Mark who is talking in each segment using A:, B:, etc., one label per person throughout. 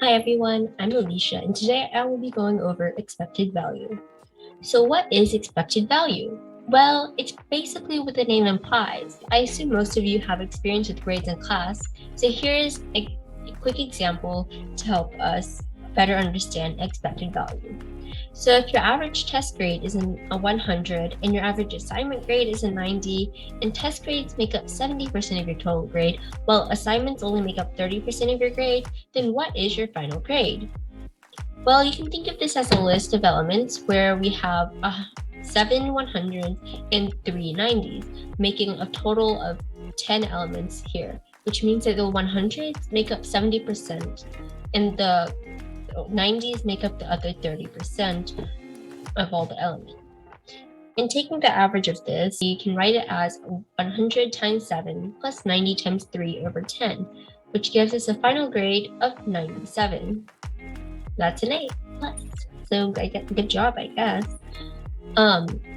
A: Hi everyone, I'm Alicia, and today I will be going over expected value. So what is expected value? Well, it's basically what the name implies. I assume most of you have experience with grades in class, so here's a quick example to help us better understand expected value. So if your average test grade is a 100 and your average assignment grade is a 90, and test grades make up 70% of your total grade, while assignments only make up 30% of your grade, then what is your final grade? Well, you can think of this as a list of elements where we have 7 100s and 3 90s, making a total of 10 elements here, which means that the 100s make up 70% and the 90s make up the other 30% of all the elements. And taking the average of this, you can write it as 100 times 7 plus 90 times 3 over 10, which gives us a final grade of 97. That's an 8 plus. So I get good job, I guess.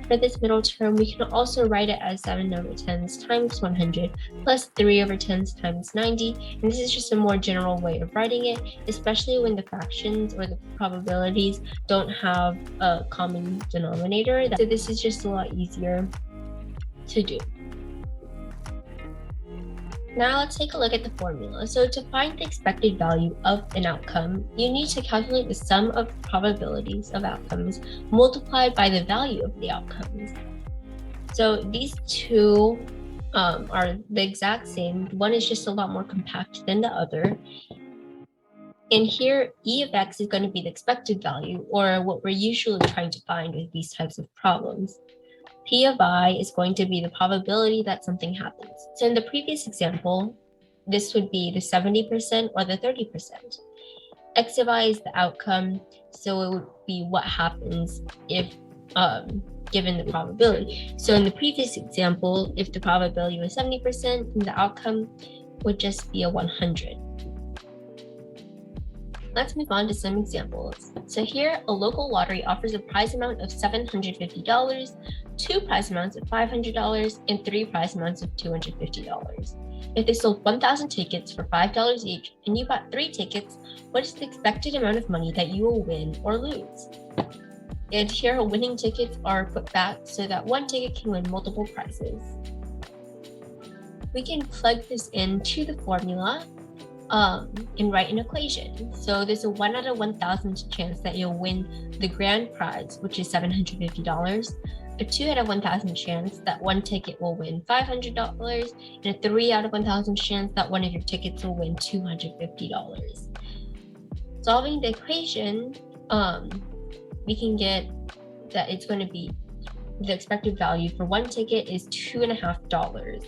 A: For this middle term, we can also write it as 7 over 10s times 100 plus 3 over 10s times 90. And this is just a more general way of writing it, especially when the fractions or the probabilities don't have a common denominator. So this is just a lot easier to do. Now let's take a look at the formula. So to find the expected value of an outcome, you need to calculate the sum of probabilities of outcomes multiplied by the value of the outcomes. So these two are the exact same. One is just a lot more compact than the other. And here, E of X is going to be the expected value, or what we're usually trying to find with these types of problems. P of I is going to be the probability that something happens. So in the previous example, this would be the 70% or the 30%. X of I is the outcome, so it would be what happens if given the probability. So in the previous example, if the probability was 70%, then the outcome would just be a 100. Let's move on to some examples. So here, a local lottery offers a prize amount of $750, 2 prize amounts of $500, and 3 prize amounts of $250. If they sold 1,000 tickets for $5 each, and you bought 3 tickets, what is the expected amount of money that you will win or lose? And here, winning tickets are put back so that one ticket can win multiple prizes. We can plug this into the formula and write an equation. So there's a 1 out of 1,000 chance that you'll win the grand prize, which is $750, a 2 out of 1,000 chance that one ticket will win $500, and a 3 out of 1,000 chance that one of your tickets will win $250. Solving the equation, we can get that it's going to be the expected value for one ticket is $2.50.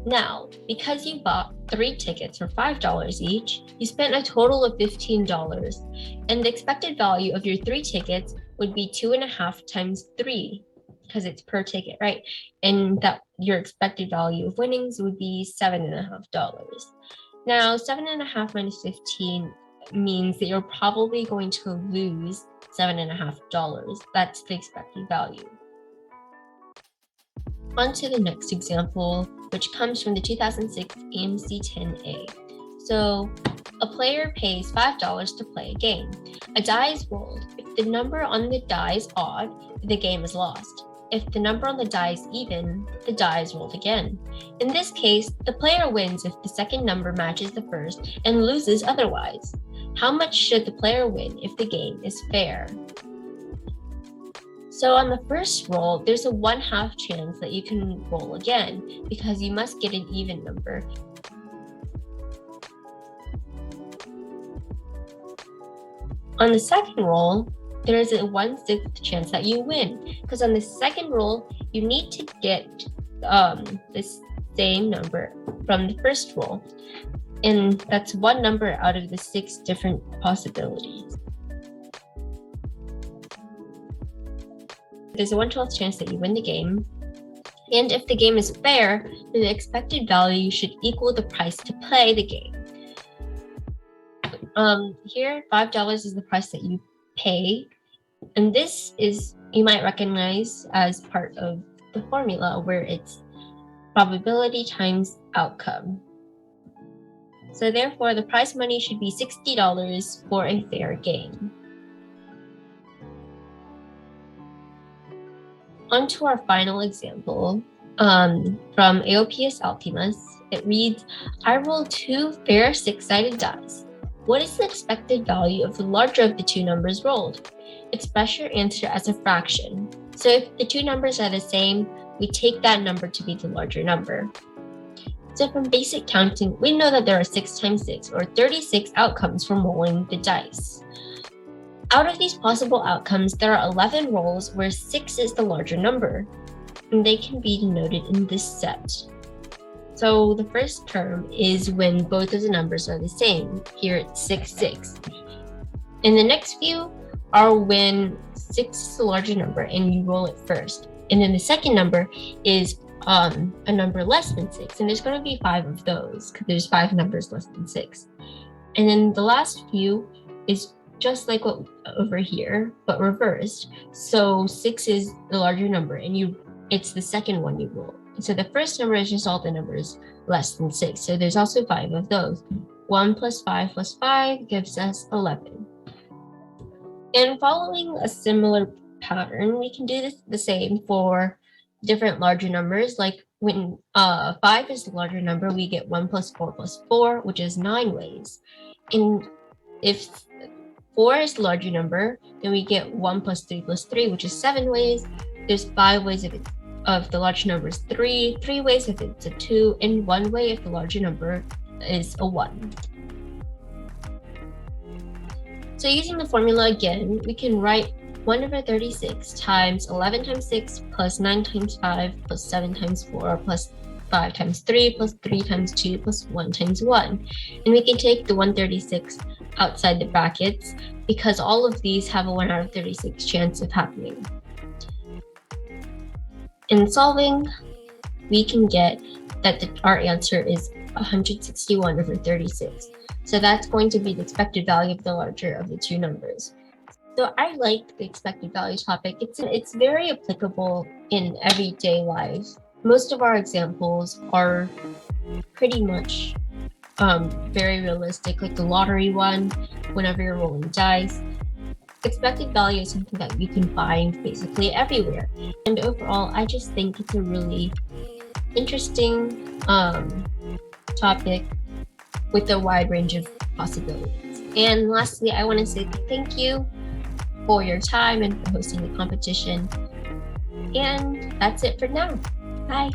A: Now, because you bought 3 tickets for $5 each, you spent a total of $15, and the expected value of your 3 tickets would be 2.5 times 3, because it's per ticket, right? And that your expected value of winnings would be $7.50. Now, 7.5 minus 15 means that you're probably going to lose $7.50. That's the expected value. On to the next example, which comes from the 2006 AMC 10A. So, a player pays $5 to play a game. A die is rolled. If the number on the die is odd, the game is lost. If the number on the die is even, the die is rolled again. In this case, the player wins if the second number matches the first and loses otherwise. How much should the player win if the game is fair? So on the first roll, there's a 1/2 chance that you can roll again because you must get an even number. On the second roll, there is a 1/6 chance that you win because on the second roll, you need to get the same number from the first roll. And that's one number out of the 6 different possibilities. There's a 1/12 chance that you win the game. And if the game is fair, then the expected value should equal the price to play the game. Here, $5 is the price that you pay. And this is, you might recognize as part of the formula where it's probability times outcome. So therefore, the prize money should be $60 for a fair game. On to our final example from AOPS Altimus. It reads, I roll 2 fair 6-sided dice. What is the expected value of the larger of the 2 numbers rolled? Express your answer as a fraction. So if the 2 numbers are the same, we take that number to be the larger number. So from basic counting, we know that there are 6 times 6, or 36 outcomes from rolling the dice. Out of these possible outcomes, there are 11 rolls where 6 is the larger number, and they can be denoted in this set. So the first term is when both of the numbers are the same. Here it's 6, 6. And the next few are when 6 is the larger number and you roll it first. And then the second number is a number less than 6, and there's going to be 5 of those because there's 5 numbers less than 6. And then the last few is just like what over here, but reversed. So 6 is the larger number, and it's the second one you roll. So the first number is just all the numbers less than 6. So there's also 5 of those. 1 plus 5 plus 5 gives us 11. And following a similar pattern, we can do this the same for different larger numbers. Like when 5 is the larger number, we get 1 plus 4 plus 4, which is 9 ways. And if 4 is the larger number, then we get 1 plus 3 plus 3, which is 7 ways. There's 5 ways of the larger number is 3, 3 ways if it's a 2, and 1 way if the larger number is a 1. So using the formula again, we can write 1 over 36 times 11 times 6 plus 9 times 5 plus 7 times 4 plus 5 times 3 plus 3 times 2 plus 1 times 1. And we can take the 136 outside the brackets because all of these have a 1 out of 36 chance of happening. In solving, we can get that our answer is 161 over 36. So that's going to be the expected value of the larger of the 2 numbers. So I like the expected value topic. It's very applicable in everyday life. Most of our examples are pretty much very realistic, like the lottery one, whenever you're rolling dice. Expected value is something that you can find basically everywhere. And overall, I just think it's a really interesting topic with a wide range of possibilities. And lastly, I want to say thank you for your time and for hosting the competition. And that's it for now. Bye.